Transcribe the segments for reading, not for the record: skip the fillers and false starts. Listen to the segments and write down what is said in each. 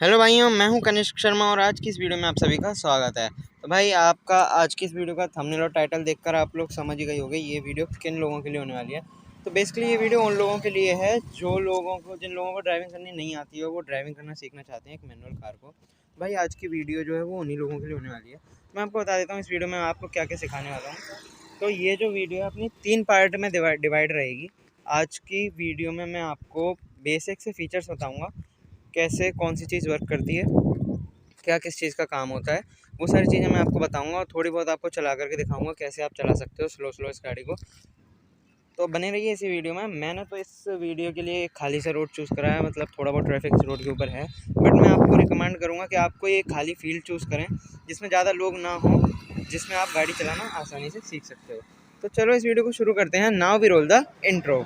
Hello भाइयों, मैं हूं कनिष्क शर्मा और आज की इस वीडियो में आप सभी का स्वागत है। तो भाई आपका आज की इस वीडियो का थंबनेल और टाइटल देखकर आप लोग समझ ही गए होंगे ये वीडियो किन लोगों के लिए होने वाली है। तो बेसिकली ये वीडियो उन लोगों के लिए है जिन लोगों को ड्राइविंग करनी नहीं आती है, वो ड्राइविंग करना सीखना चाहते हैं एक मैनुअल कार को। तो भाई आज की वीडियो जो है वो उन्हीं लोगों के लिए होने वाली है। मैं आपको बता देता हूँ इस वीडियो में आपको क्या क्या सिखाने वाला हूँ। तो ये जो वीडियो है अपनी 3 पार्ट में डिवाइड रहेगी। आज की वीडियो में मैं आपको बेसिक से फीचर्स बताऊँगा, कैसे कौन सी चीज़ वर्क करती है, क्या किस चीज़ का काम होता है, वो सारी चीज़ें मैं आपको बताऊंगा और थोड़ी बहुत आपको चला करके दिखाऊंगा कैसे आप चला सकते हो स्लो इस गाड़ी को। तो बने रहिए इसी वीडियो में। मैंने तो इस वीडियो के लिए एक खाली सा रोड चूज़ करा है, मतलब थोड़ा बहुत ट्रैफिक इस रोड के ऊपर है, बट मैं आपको रिकमेंड करूँगा कि आपको ये खाली फील्ड चूज़ करें जिसमें ज़्यादा लोग ना हो, जिसमें आप गाड़ी चलाना आसानी से सीख सकते हो। तो चलो इस वीडियो को शुरू करते हैं। Now we roll the intro.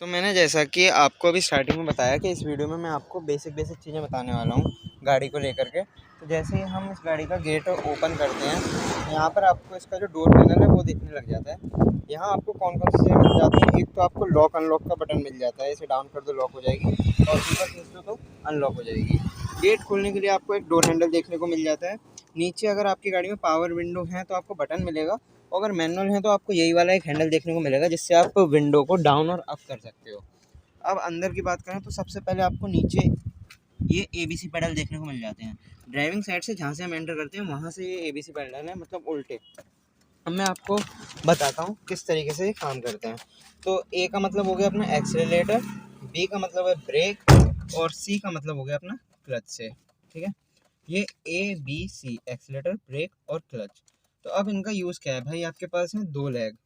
तो मैंने जैसा कि आपको अभी स्टार्टिंग में बताया कि इस वीडियो में मैं आपको बेसिक चीज़ें बताने वाला हूँ गाड़ी को लेकर के। तो जैसे ही हम इस गाड़ी का गेट ओपन करते हैं, यहाँ पर आपको इसका जो डोर पैनल है वो देखने लग जाता है। यहाँ आपको कौन कौन सी चीज़ें मिल जाती हैं। एक तो आपको लॉक अनलॉक का बटन मिल जाता है, इसे डाउन कर दो लॉक हो जाएगी और ऊपर खींच दो तो अनलॉक हो जाएगी। गेट खोलने के लिए आपको एक डोर हैंडल देखने को मिल जाता है। नीचे अगर आपकी गाड़ी में पावर विंडो है तो आपको बटन मिलेगा, अगर मैनुअल है तो आपको यही वाला एक हैंडल देखने को मिलेगा जिससे आप विंडो को डाउन और अप कर सकते हो। अब अंदर की बात करें तो सबसे पहले आपको नीचे ये ABC पैडल देखने को मिल जाते हैं। ड्राइविंग साइड से जहाँ से हम एंटर करते हैं वहाँ से ये ABC पैडल है, मतलब उल्टे। अब मैं आपको बताता हूँ किस तरीके से ये काम करते हैं। तो A का मतलब हो गया अपना एक्सेलरेटर, B का मतलब है ब्रेक और C का मतलब हो गया अपना क्लच से। ठीक है, ये ABC एक्सेलरेटर, ब्रेक और क्लच। तो अब इनका यूज़ क्या है भाई, आपके पास है 2 लेग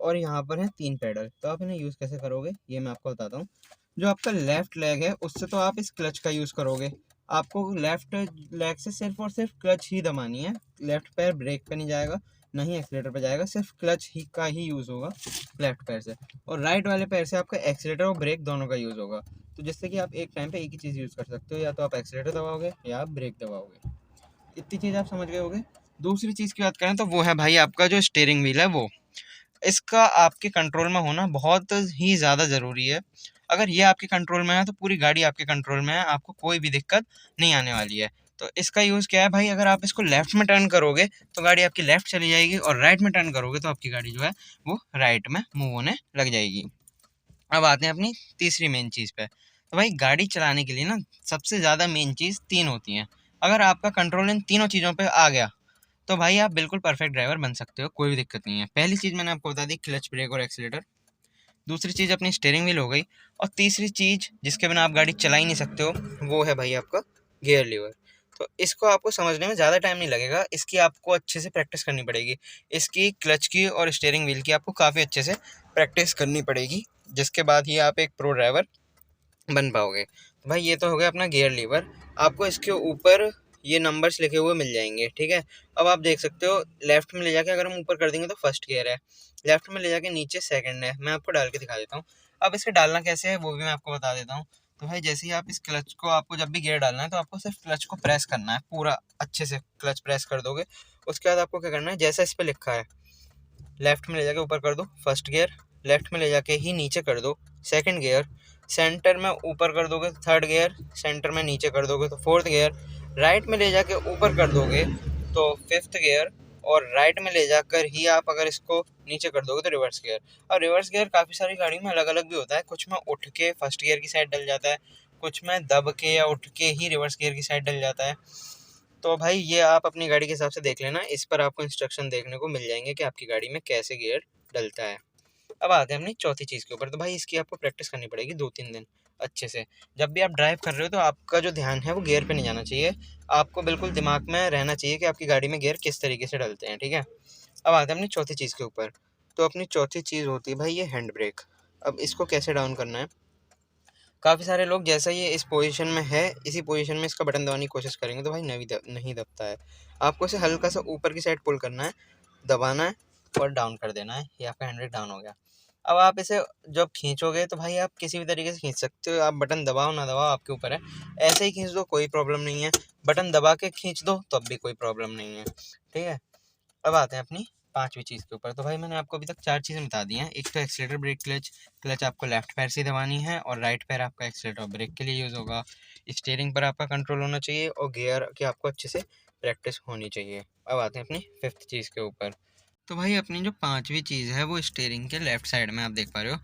और यहाँ पर है 3 पैडल। तो आप इन्हें यूज़ कैसे करोगे ये मैं आपको बताता हूँ। जो आपका लेफ्ट लेग है उससे तो आप इस क्लच का यूज़ करोगे। आपको लेफ्ट लेग से सिर्फ और सिर्फ क्लच ही दबानी है। लेफ्ट पैर ब्रेक पे नहीं जाएगा, ना ही एक्सीलेटर पे जाएगा, सिर्फ क्लच ही का ही यूज़ होगा लेफ्ट पैर से। और राइट वाले पैर से आपका एक्सीलेटर और ब्रेक दोनों का यूज़ होगा। तो जिससे कि आप एक टाइम पे एक ही चीज़ यूज़ कर सकते हो, या तो आप एक्सीलेटर दबाओगे या आप ब्रेक दबाओगे। इतनी चीज़ आप समझ गए होगे। दूसरी चीज़ की बात करें तो वो है भाई आपका जो स्टीयरिंग व्हील है वो, इसका आपके कंट्रोल में होना बहुत ही ज़्यादा ज़रूरी है। अगर ये आपके कंट्रोल में है तो पूरी गाड़ी आपके कंट्रोल में है, आपको कोई भी दिक्कत नहीं आने वाली है। तो इसका यूज़ क्या है भाई, अगर आप इसको लेफ़्ट में टर्न करोगे तो गाड़ी आपकी लेफ़्ट चली जाएगी और राइट में टर्न करोगे तो आपकी गाड़ी जो है वो राइट में मूव होने लग जाएगी। अब आते हैं अपनी तीसरी मेन चीज़ पे। तो भाई गाड़ी चलाने के लिए ना सबसे ज़्यादा मेन चीज़ 3 होती हैं। अगर आपका कंट्रोल इन तीनों चीज़ों पे आ गया तो भाई आप बिल्कुल परफेक्ट ड्राइवर बन सकते हो, कोई भी दिक्कत नहीं है। पहली चीज़ मैंने आपको बता दी, क्लच, ब्रेक और एक्सीलेटर। दूसरी चीज़ अपनी स्टीयरिंग व्हील हो गई। और तीसरी चीज़ जिसके बिना आप गाड़ी चला ही नहीं सकते हो वो है भाई आपका गियर लीवर। तो इसको आपको समझने में ज़्यादा टाइम नहीं लगेगा, इसकी आपको अच्छे से प्रैक्टिस करनी पड़ेगी। इसकी क्लच की और स्टीयरिंग व्हील की आपको काफ़ी अच्छे से प्रैक्टिस करनी पड़ेगी, जिसके बाद ही आप एक प्रो ड्राइवर बन पाओगे। तो भाई ये तो हो गया अपना गियर लीवर। आपको इसके ऊपर ये नंबर्स लिखे हुए मिल जाएंगे, ठीक है। अब आप देख सकते हो लेफ्ट में ले जाके अगर हम ऊपर कर देंगे तो फर्स्ट गियर है, लेफ्ट में ले जाके नीचे सेकंड है। मैं आपको डाल के दिखा देता हूँ। अब इसके डालना कैसे है वो भी मैं आपको बता देता हूँ। तो भाई जैसे ही आप इस क्लच को, आपको जब भी गियर डालना है तो आपको सिर्फ क्लच को प्रेस करना है, पूरा अच्छे से क्लच प्रेस कर दोगे। उसके बाद आपको क्या करना है, जैसा इस पर लिखा है लेफ्ट में ले जाके ऊपर कर दो फर्स्ट गियर, लेफ्ट में ले जाके ही नीचे कर दो सेकंड गियर, सेंटर में ऊपर कर दोगे थर्ड गियर, सेंटर में नीचे कर दोगे तो फोर्थ गियर, राइट में ले जाके ऊपर कर दोगे तो फिफ्थ गियर, और राइट में ले जाकर ही आप अगर इसको नीचे कर दोगे तो रिवर्स गियर। और रिवर्स गियर काफ़ी सारी गाड़ी में अलग अलग भी होता है, कुछ में उठ के फर्स्ट गियर की साइड डल जाता है, कुछ में दब के या उठ के ही रिवर्स गियर की साइड डल जाता है। तो भाई ये आप अपनी गाड़ी के हिसाब से देख लेना, इस पर आपको इंस्ट्रक्शन देखने को मिल जाएंगे कि आपकी गाड़ी में कैसे गियर डलता है। अब आते हैं अपनी चौथी चीज़ के ऊपर। तो भाई इसकी आपको प्रैक्टिस करनी पड़ेगी 2-3 दिन अच्छे से। जब भी आप ड्राइव कर रहे हो तो आपका जो ध्यान है वो गियर पे नहीं जाना चाहिए, आपको बिल्कुल दिमाग में रहना चाहिए कि आपकी गाड़ी में गियर किस तरीके से डलते हैं, ठीक है। अब आते हैं अपनी चौथी चीज़ के ऊपर। तो अपनी चौथी चीज़ होती है भाई ये हैंड ब्रेक। अब इसको कैसे डाउन करना है, काफ़ी सारे लोग जैसा ये इस पोजीशन में है इसी पोजीशन में इसका बटन दबाने की कोशिश करेंगे तो भाई नहीं दबता है। आपको इसे हल्का सा ऊपर की साइड पुल करना है, दबाना है और डाउन कर देना है, ये आपका हैंड ब्रेक डाउन हो गया। अब आप इसे जब खींचोगे तो भाई आप किसी भी तरीके से खींच सकते हो, आप बटन दबाओ ना दबाओ आपके ऊपर है। ऐसे ही खींच दो कोई प्रॉब्लम नहीं है, बटन दबा के खींच दो तब भी कोई प्रॉब्लम नहीं है, ठीक है। अब आते हैं अपनी पांचवी चीज़ के ऊपर। तो भाई मैंने आपको अभी तक चार चीज़ें बता दी हैं। एक तो एक्सीलेटर, ब्रेक, क्लच। क्लच आपको लेफ्ट पैर से दबानी है और राइट पैर आपका एक्सीलेटर और ब्रेक के लिए यूज़ होगा। स्टीयरिंग पर आपका कंट्रोल होना चाहिए और गियर की आपको अच्छे से प्रैक्टिस होनी चाहिए। अब आते हैं अपनी फिफ्थ चीज़ के ऊपर। तो भाई अपनी जो पांचवी चीज़ है वो स्टीयरिंग के लेफ्ट साइड में आप देख पा रहे हो,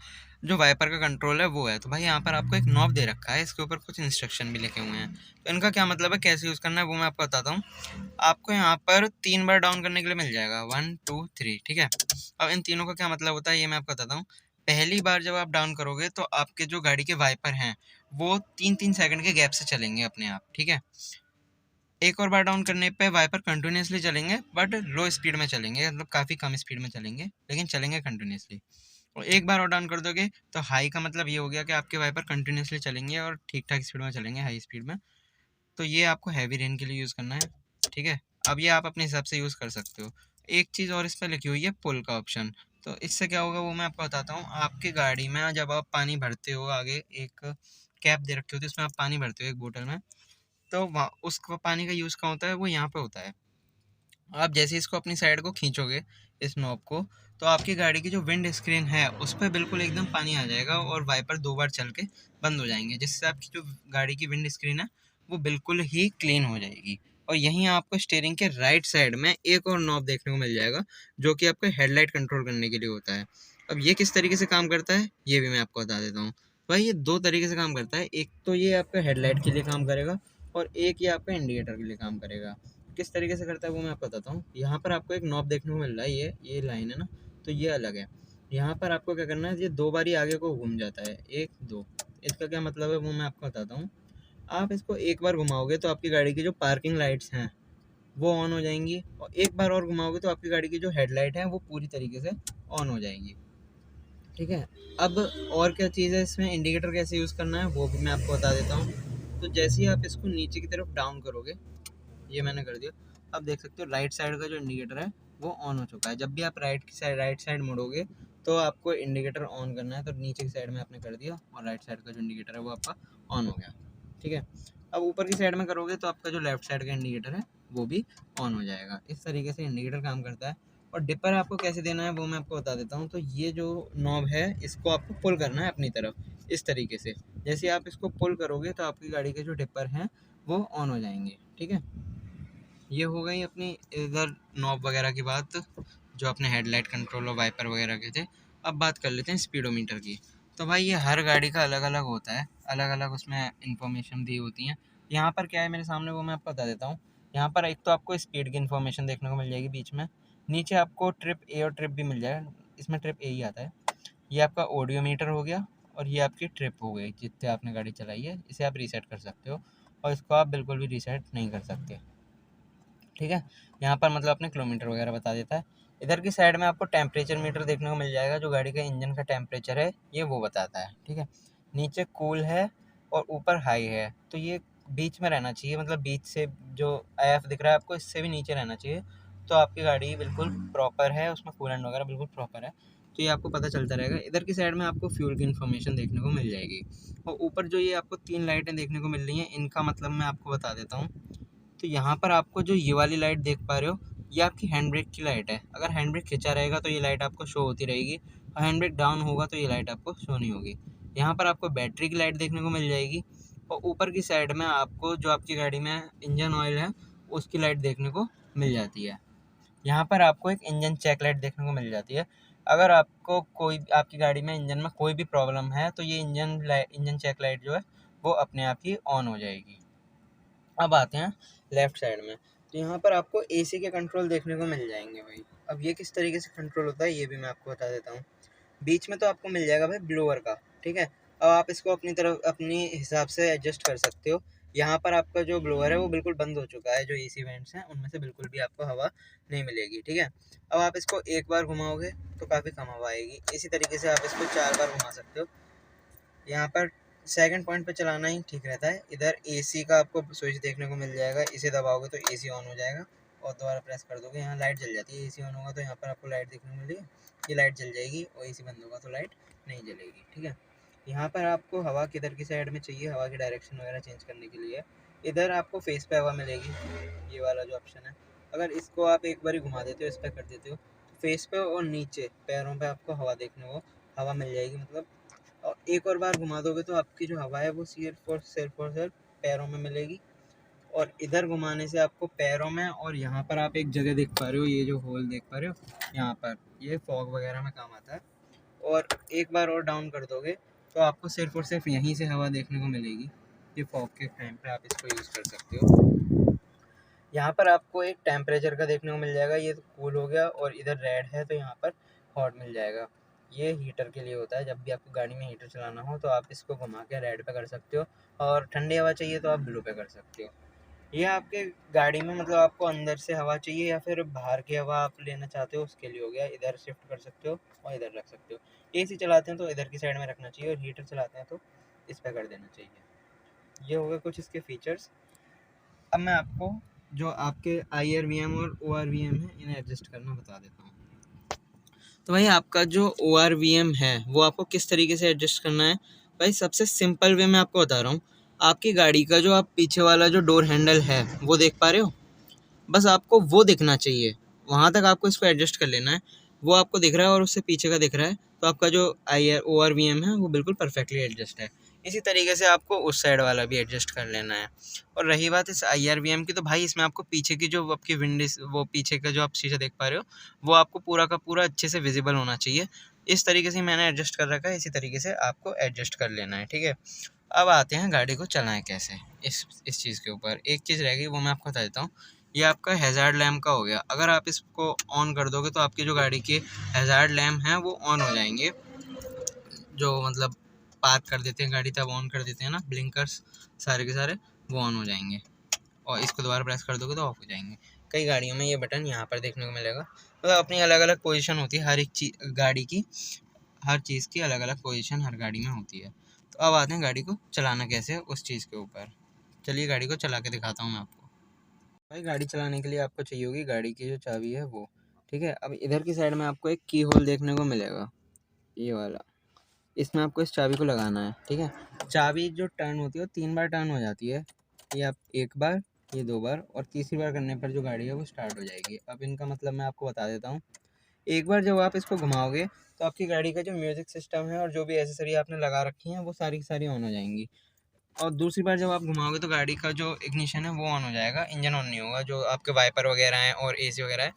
जो वाइपर का कंट्रोल है वो है। तो भाई यहाँ पर आपको एक नॉब दे रखा है, इसके ऊपर कुछ इंस्ट्रक्शन भी लिखे हुए हैं। तो इनका क्या मतलब है, कैसे यूज़ करना है, वो मैं आपको बताता हूँ। आपको यहाँ पर 3 बार डाउन करने के लिए मिल जाएगा, 1 2 3, ठीक है। अब इन तीनों का क्या मतलब होता है ये मैं आपको बताता हूँ। पहली बार जब आप डाउन करोगे तो आपके जो गाड़ी के वाइपर हैं वो 3-3 सेकंड के गैप से चलेंगे अपने आप, ठीक है। एक और बार डाउन करने पे वाइपर कंटिन्यूअसली चलेंगे बट लो स्पीड में चलेंगे, मतलब काफ़ी कम स्पीड में चलेंगे, लेकिन चलेंगे कंटिन्यूअसली। और एक बार और डाउन कर दोगे तो हाई का मतलब ये हो गया कि आपके वाइपर कंटिन्यूअसली चलेंगे और ठीक ठाक स्पीड में चलेंगे, हाई स्पीड में। तो ये आपको हैवी रेन के लिए यूज़ करना है, ठीक है। अब ये आप अपने हिसाब से यूज़ कर सकते हो। एक चीज़ और इस पे लिखी हुई है पुल का ऑप्शन। तो इससे क्या होगा वो मैं आपको बताता हूँ। आपकी गाड़ी में जब आप पानी भरते हो, आगे एक कैप दे रखी होती है, उसमें आप पानी भरते हो एक बोतल में, तो वहाँ उसको पानी का यूज़ कहाँ होता है, वो यहाँ पे होता है। आप जैसे इसको अपनी साइड को खींचोगे, इस नॉब को, तो आपकी गाड़ी की जो विंड स्क्रीन है उस पर बिल्कुल एकदम पानी आ जाएगा और वाइपर 2 बार चल के बंद हो जाएंगे, जिससे आपकी जो गाड़ी की विंड स्क्रीन है वो बिल्कुल ही क्लीन हो जाएगी। और यहीं आपको स्टीयरिंग के राइट साइड में एक और नॉब देखने को मिल जाएगा, जो कि आपको हेडलाइट कंट्रोल करने के लिए होता है। अब ये किस तरीके से काम करता है ये भी मैं आपको बता देता हूँ। भाई ये दो तरीके से काम करता है। एक तो ये आपका हेडलाइट के लिए काम करेगा और एक ये आपका इंडिकेटर के लिए काम करेगा। किस तरीके से करता है वो मैं आपको बताता हूँ। यहाँ पर आपको एक नॉब देखने को मिल रहा है, ये लाइन है ना, तो ये अलग है। यहाँ पर आपको क्या करना है, ये 2 बारी आगे को घूम जाता है, 1 2। इसका क्या मतलब है वो मैं आपको बताता हूँ। आप इसको एक बार घुमाओगे तो आपकी गाड़ी की जो पार्किंग लाइट्स हैं वो ऑन हो जाएंगी, और एक बार और घुमाओगे तो आपकी गाड़ी की जो हेडलाइट है वो पूरी तरीके से ऑन हो जाएंगी, ठीक है। अब और क्या चीज़ है इसमें, इंडिकेटर कैसे यूज़ करना है वो भी मैं आपको बता देता हूँ। तो जैसे ही आप इसको नीचे की तरफ डाउन करोगे, ये मैंने कर दिया। अब देख सकते हो राइट साइड का जो इंडिकेटर है वो ऑन हो चुका है। जब भी आप राइट साइड मुड़ोगे तो आपको इंडिकेटर ऑन करना है, तो नीचे की साइड में आपने कर दिया और राइट साइड का जो इंडिकेटर है वो आपका ऑन हो गया, ठीक है। अब ऊपर की साइड में करोगे तो आपका जो लेफ्ट साइड का इंडिकेटर है वो भी ऑन हो जाएगा। इस तरीके से इंडिकेटर काम करता है। और डिपर आपको कैसे देना है वो मैं आपको बता देता हूँ। तो ये जो नॉब है इसको आपको पुल करना है अपनी तरफ, इस तरीके से। जैसे आप इसको पुल करोगे तो आपकी गाड़ी के जो डिपर हैं वो ऑन हो जाएंगे, ठीक है। ये हो गई अपनी इधर नॉब वगैरह की बात, जो अपने हेडलाइट कंट्रोल और वाइपर वगैरह के थे। अब बात कर लेते हैं स्पीडोमीटर की। तो भाई ये हर गाड़ी का अलग अलग होता है, अलग अलग उसमें इन्फॉर्मेशन दी होती हैं। यहाँ पर क्या है मेरे सामने वो मैं आपको बता देता हूँ। यहाँ पर एक तो आपको स्पीड की इन्फॉर्मेशन देखने को मिल जाएगी बीच में। नीचे आपको ट्रिप ए और ट्रिप बी मिल जाएगा, इसमें ट्रिप ए ही आता है। ये आपका ऑडियोमीटर हो गया और ये आपकी ट्रिप हो गई, जितने आपने गाड़ी चलाई है इसे आप रीसेट कर सकते हो, और इसको आप बिल्कुल भी रीसेट नहीं कर सकते, ठीक है। यहाँ पर मतलब अपने किलोमीटर वगैरह बता देता है। इधर की साइड में आपको टेम्परेचर मीटर देखने को मिल जाएगा, जो गाड़ी का इंजन का टेम्परेचर है ये वो बताता है, ठीक है। नीचे कूल है और ऊपर हाई है, तो ये बीच में रहना चाहिए, मतलब बीच से जो एफ दिख रहा है आपको इससे भी नीचे रहना चाहिए। तो आपकी गाड़ी बिल्कुल प्रॉपर है, उसमें कूलेंट वगैरह बिल्कुल प्रॉपर है। तो ये आपको पता चलता रहेगा। इधर की साइड में आपको फ्यूल की इन्फॉर्मेशन देखने को मिल जाएगी। और ऊपर जो ये आपको 3 लाइटें देखने को मिल रही हैं, इनका मतलब मैं आपको बता देता हूँ। तो यहाँ पर आपको जो ये वाली लाइट देख पा रहे हो ये आपकी हैंड ब्रेक की लाइट है। अगर हैंड ब्रेक खिंचा रहेगा तो ये लाइट आपको शो होती रहेगी, और हैंड ब्रेक डाउन होगा तो ये लाइट आपको शो नहीं होगी। यहाँ पर आपको बैटरी की लाइट देखने को मिल जाएगी, और ऊपर की साइड में आपको जो आपकी गाड़ी में इंजन ऑयल है उसकी लाइट देखने को मिल जाती है। यहाँ पर आपको एक इंजन चेक लाइट देखने को मिल जाती है। अगर आपको कोई आपकी गाड़ी में इंजन में कोई भी प्रॉब्लम है तो ये इंजन चेक लाइट जो है वो अपने आप ही ऑन हो जाएगी। अब आते हैं लेफ्ट साइड में। तो यहाँ पर आपको एसी के कंट्रोल देखने को मिल जाएंगे भाई। अब ये किस तरीके से कंट्रोल होता है ये भी मैं आपको बता देता हूँ। बीच में तो आपको मिल जाएगा भाई ब्लोअर का, ठीक है। अब आप इसको अपनी तरफ अपनी हिसाब से एडजस्ट कर सकते हो। यहाँ पर आपका जो ब्लोअर है वो बिल्कुल बंद हो चुका है, जो एसी वेंट्स हैं उनमें से बिल्कुल भी आपको हवा नहीं मिलेगी, ठीक है। अब आप इसको एक बार घुमाओगे तो काफ़ी कम हवा आएगी। इसी तरीके से आप इसको 4 बार घुमा सकते हो। यहाँ पर सेकंड पॉइंट पे चलाना ही ठीक रहता है। इधर एसी का आपको स्विच देखने को मिल जाएगा, इसे दबाओगे तो एसी ऑन हो जाएगा, और दोबारा प्रेस कर दोगे यहाँ लाइट जल जाती है। एसी ऑन होगा तो यहाँ पर आपको लाइट देखने को मिल रही है, ये लाइट जल जाएगी, और एसी बंद होगा तो लाइट नहीं जलेगी, ठीक है। यहाँ पर आपको हवा किधर की साइड में चाहिए, हवा की डायरेक्शन वगैरह चेंज करने के लिए इधर आपको फेस पे हवा मिलेगी, ये वाला जो ऑप्शन है। अगर इसको आप एक बार घुमा देते हो, इस पर कर देते हो, तो फेस पे और नीचे पैरों पे आपको हवा देखने को हवा मिल जाएगी मतलब। और एक और बार घुमा दोगे तो आपकी जो हवा है वो सिर्फ पैरों में मिलेगी। और इधर घुमाने से आपको पैरों में, और यहाँ पर आप एक जगह देख पा रहे हो, ये जो होल देख पा रहे हो यहाँ पर, ये फॉग वगैरह में काम आता है। और एक बार और डाउन कर दोगे तो आपको सिर्फ और सिर्फ यहीं से हवा देखने को मिलेगी। ये फॉग के टाइम पे आप इसको यूज़ कर सकते हो। यहाँ पर आपको एक टेम्परेचर का देखने को मिल जाएगा, ये तो कूल हो गया, और इधर रेड है तो यहाँ पर हॉट मिल जाएगा। ये हीटर के लिए होता है, जब भी आपको गाड़ी में हीटर चलाना हो तो आप इसको घुमा के रेड पे कर सकते हो, और ठंडी हवा चाहिए तो आप ब्लू पे कर सकते हो। ये आपके गाड़ी में मतलब आपको अंदर से हवा चाहिए या फिर बाहर की हवा आप लेना चाहते हो उसके लिए हो गया, इधर शिफ्ट कर सकते हो और इधर रख सकते हो। एसी चलाते हैं तो इधर की साइड में रखना चाहिए, और हीटर चलाते हैं तो इस पर कर देना चाहिए। ये हो गए कुछ इसके फीचर्स। अब मैं आपको जो आपके IRVM और ORVM है इन्हें एडजस्ट करना बता देता हूँ। तो भाई आपका जो ORVM है वो आपको किस तरीके से एडजस्ट करना है। भाई सबसे सिंपल वे मैं आपको बता रहा हूँ। आपकी गाड़ी का जो आप पीछे वाला जो डोर हैंडल है वो देख पा रहे हो, बस आपको वो दिखना चाहिए, वहाँ तक आपको इसको एडजस्ट कर लेना है। वो आपको दिख रहा है और उससे पीछे का दिख रहा है, तो आपका जो ORVM है वो बिल्कुल परफेक्टली एडजस्ट है। इसी तरीके से आपको उस साइड वाला भी एडजस्ट कर लेना है। और रही बात इस IRVM की, तो भाई इसमें आपको पीछे की जो आपकी विंडोज, वो पीछे का जो आप शीशा देख पा रहे हो वो आपको पूरा का पूरा अच्छे से विजिबल होना चाहिए। इस तरीके से मैंने एडजस्ट कर रखा है, इसी तरीके से आपको एडजस्ट कर लेना है, ठीक है। अब आते हैं गाड़ी को चलाएं कैसे। इस चीज़ के ऊपर एक चीज़ रह गई, वो मैं आपको बता देता हूँ। ये आपका हैज़ार्ड लैम्प का हो गया। अगर आप इसको ऑन कर दोगे तो आपकी जो गाड़ी के हैज़ार्ड लैम्प हैं वो ऑन हो जाएंगे। जो मतलब पार्क कर देते हैं गाड़ी तब ऑन कर देते हैं ना, ब्लिंकर्स सारे के सारे वो ऑन हो जाएंगे, और इसको दोबारा प्रेस कर दोगे तो ऑफ हो जाएंगे। कई गाड़ियों में ये बटन यहाँ पर देखने को मिलेगा। मतलब अपनी अलग अलग पोजीशन होती है हर एक चीज़ गाड़ी की, हर चीज़ की अलग अलग पोजीशन हर गाड़ी में होती है। तो अब आते हैं गाड़ी को चलाना कैसे उस चीज़ के ऊपर। चलिए गाड़ी को चला के दिखाता हूँ मैं आपको। भाई गाड़ी चलाने के लिए आपको चाहिए होगी गाड़ी की जो चाबी है वो, ठीक है। अब इधर की साइड में आपको एक की होल देखने को मिलेगा, ये वाला। इसमें आपको इस चाबी को लगाना है, ठीक है। चाबी जो टर्न होती है वो 3 बार टर्न हो जाती है। ये आप 1 बार, ये 2 बार, और तीसरी बार करने पर जो गाड़ी है वो स्टार्ट हो जाएगी। अब इनका मतलब मैं आपको बता देता हूँ। एक बार जब आप इसको घुमाओगे तो आपकी गाड़ी का जो म्यूज़िक सिस्टम है और जो भी एसेसरी आपने लगा रखी हैं वो सारी की सारी ऑन हो जाएंगी। और दूसरी बार जब आप घुमाओगे तो गाड़ी का जो इग्निशन है वो ऑन हो जाएगा, इंजन ऑन नहीं होगा। जो आपके वाइपर वगैरह हैं और AC वगैरह है,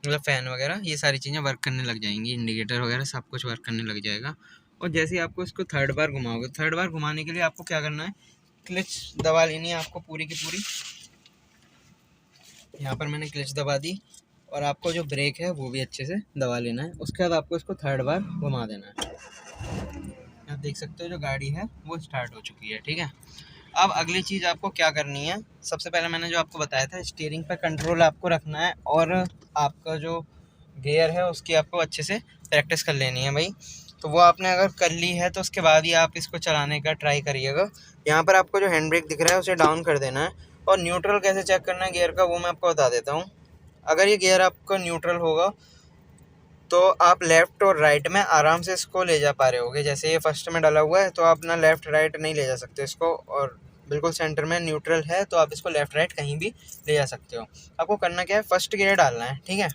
मतलब फ़ैन वगैरह, ये सारी चीज़ें वर्क करने लग जाएंगी, इंडिकेटर वगैरह सब कुछ वर्क करने लग जाएगा। और जैसे ही आपको इसको थर्ड बार घुमाओगे, थर्ड बार घुमाने के लिए आपको क्या करना है, क्लच दबा लेनी है आपको पूरी की पूरी। यहाँ पर मैंने क्लच दबा दी, और आपको जो ब्रेक है वो भी अच्छे से दबा लेना है। उसके बाद आपको इसको थर्ड बार घुमा देना है। आप देख सकते हो जो गाड़ी है वो स्टार्ट हो चुकी है, ठीक है। अब अगली चीज़ आपको क्या करनी है, सबसे पहले मैंने जो आपको बताया था स्टीयरिंग पर कंट्रोल आपको रखना है, और आपका जो गियर है उसकी आपको अच्छे से प्रैक्टिस कर लेनी है भाई। तो वो आपने अगर कर ली है तो उसके बाद ही आप इसको चलाने का ट्राई करिएगा। यहाँ पर आपको जो हैंड ब्रेक दिख रहा है उसे डाउन कर देना है, और न्यूट्रल कैसे चेक करना है गियर का वो मैं आपको बता देता हूँ। अगर ये गियर आपका न्यूट्रल होगा तो आप लेफ़्ट और राइट में आराम से इसको ले जा पा रहे होगे। जैसे ये फर्स्ट में डाला हुआ है तो आप ना लेफ़्ट राइट नहीं ले जा सकते इसको, और बिल्कुल सेंटर में न्यूट्रल है तो आप इसको लेफ़्ट राइट कहीं भी ले जा सकते हो। आपको करना क्या है, फर्स्ट गियर डालना है, ठीक है।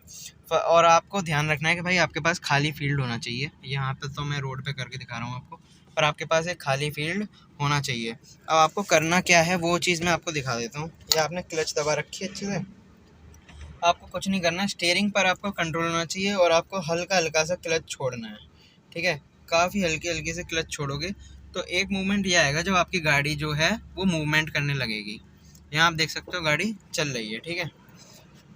और आपको ध्यान रखना है कि भाई आपके पास खाली फील्ड होना चाहिए। यहाँ पे तो मैं रोड पे करके दिखा रहा हूँ आपको, पर आपके पास एक खाली फील्ड होना चाहिए। अब आपको करना क्या है वो चीज़ मैं आपको दिखा देता हूँ। ये आपने क्लच दबा रखी है अच्छे से, आपको कुछ नहीं करना, स्टीयरिंग पर आपको कंट्रोल होना चाहिए, और आपको हल्का हल्का सा क्लच छोड़ना है, ठीक है। काफ़ी हल्के हल्के से क्लच छोड़ोगे तो एक मूवमेंट ये आएगा जब आपकी गाड़ी जो है वो मूवमेंट करने लगेगी। यहाँ आप देख सकते हो गाड़ी चल रही है, ठीक है।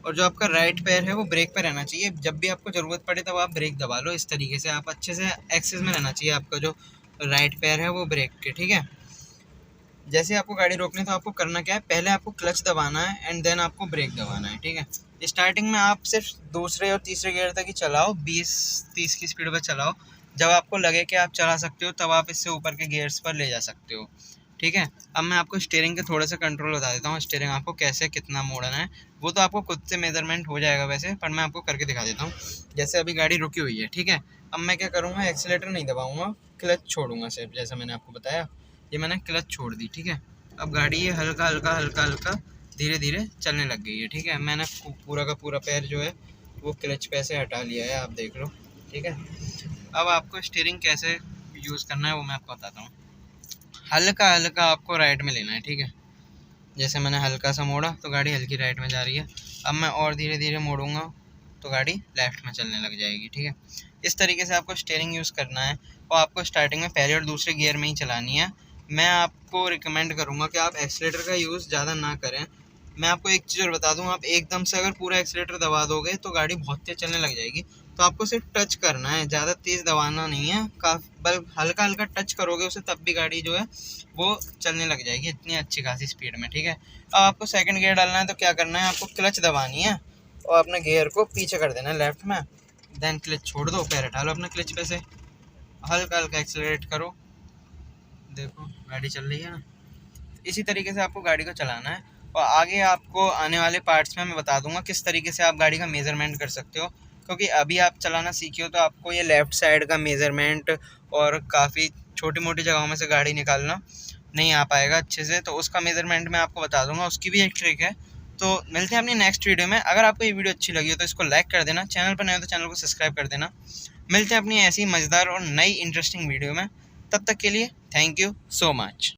और जो आपका राइट पैर है वो ब्रेक पे रहना चाहिए। जब भी आपको ज़रूरत पड़े तब आप ब्रेक दबा लो। इस तरीके से आप अच्छे से एक्सेस में रहना चाहिए आपका जो राइट पैर है वो ब्रेक के, ठीक है। जैसे आपको गाड़ी रोकनी है तो आपको करना क्या है, पहले आपको क्लच दबाना है एंड देन आपको ब्रेक दबाना है, ठीक है। स्टार्टिंग में आप सिर्फ दूसरे और तीसरे गियर तक ही चलाओ, 20-30 की स्पीड पर चलाओ। जब आपको लगे कि आप चला सकते हो तब आप इससे ऊपर के गियर्स पर ले जा सकते हो, ठीक है। अब मैं आपको स्टीयरिंग के थोड़े से कंट्रोल बता देता हूँ। स्टीयरिंग आपको कैसे कितना मोड़ना है वो तो आपको खुद से मेजरमेंट हो जाएगा वैसे, पर मैं आपको करके दिखा देता हूँ। जैसे अभी गाड़ी रुकी हुई है, ठीक है। अब मैं क्या करूँगा, एक्सीलेटर नहीं दबाऊँगा, क्लच छोड़ूंगा सिर्फ, जैसा मैंने आपको बताया। ये मैंने क्लच छोड़ दी, ठीक है। अब गाड़ी ये हल्का हल्का हल्का हल्का धीरे धीरे चलने लग गई है। ठीक है, मैंने पूरा का पूरा पैर जो है वो क्लच पे से हटा लिया है, आप देख लो। ठीक है, अब आपको स्टीयरिंग कैसे यूज़ करना है वो मैं आपको बताता हूँ। हल्का हल्का आपको राइट में लेना है। ठीक है, जैसे मैंने हल्का सा मोड़ा तो गाड़ी हल्की राइट में जा रही है। अब मैं और धीरे धीरे मोड़ूंगा तो गाड़ी लेफ़्ट में चलने लग जाएगी। ठीक है, इस तरीके से आपको स्टीयरिंग यूज़ करना है और आपको स्टार्टिंग में पहले और दूसरे गियर में ही चलानी है। मैं आपको रिकमेंड करूँगा कि आप एक्सीलेटर का यूज़ ज़्यादा ना करें। मैं आपको एक चीज़ और बता दूँ, आप एकदम से अगर पूरा एक्सीलेटर दबा दोगे तो गाड़ी बहुत तेज़ चलने लग जाएगी। तो आपको सिर्फ टच करना है, ज़्यादा तेज़ दबाना नहीं है, बल्कि हल्का हल्का टच करोगे उसे, तब भी गाड़ी जो है वो चलने लग जाएगी इतनी अच्छी खासी स्पीड में। ठीक है, अब आपको सेकंड गियर डालना है तो क्या करना है, आपको क्लच दबानी है और अपने गियर को पीछे कर देना है लेफ़्ट में, देन क्लच छोड़ दो, पैर हटा लो अपने क्लच पे से, हल्का हल्का एक्सेलरेट करो, देखो गाड़ी चल रही है ना। इसी तरीके से आपको गाड़ी को चलाना है और आगे आपको आने वाले पार्ट्स में मैं बता दूंगा किस तरीके से आप गाड़ी का मेज़रमेंट कर सकते हो, क्योंकि अभी आप चलाना सीखे हो तो आपको ये लेफ़्ट साइड का मेज़रमेंट और काफ़ी छोटी मोटी जगहों में से गाड़ी निकालना नहीं आ पाएगा अच्छे से, तो उसका मेज़रमेंट मैं आपको बता दूंगा, उसकी भी एक ट्रिक है। तो मिलते हैं अपनी नेक्स्ट वीडियो में। अगर आपको ये वीडियो अच्छी लगी हो तो इसको लाइक कर देना, चैनल पर नए हो तो चैनल को सब्सक्राइब कर देना। मिलते हैं अपनी ऐसी मज़ेदार और नई इंटरेस्टिंग वीडियो में, तब तक के लिए थैंक यू सो मच।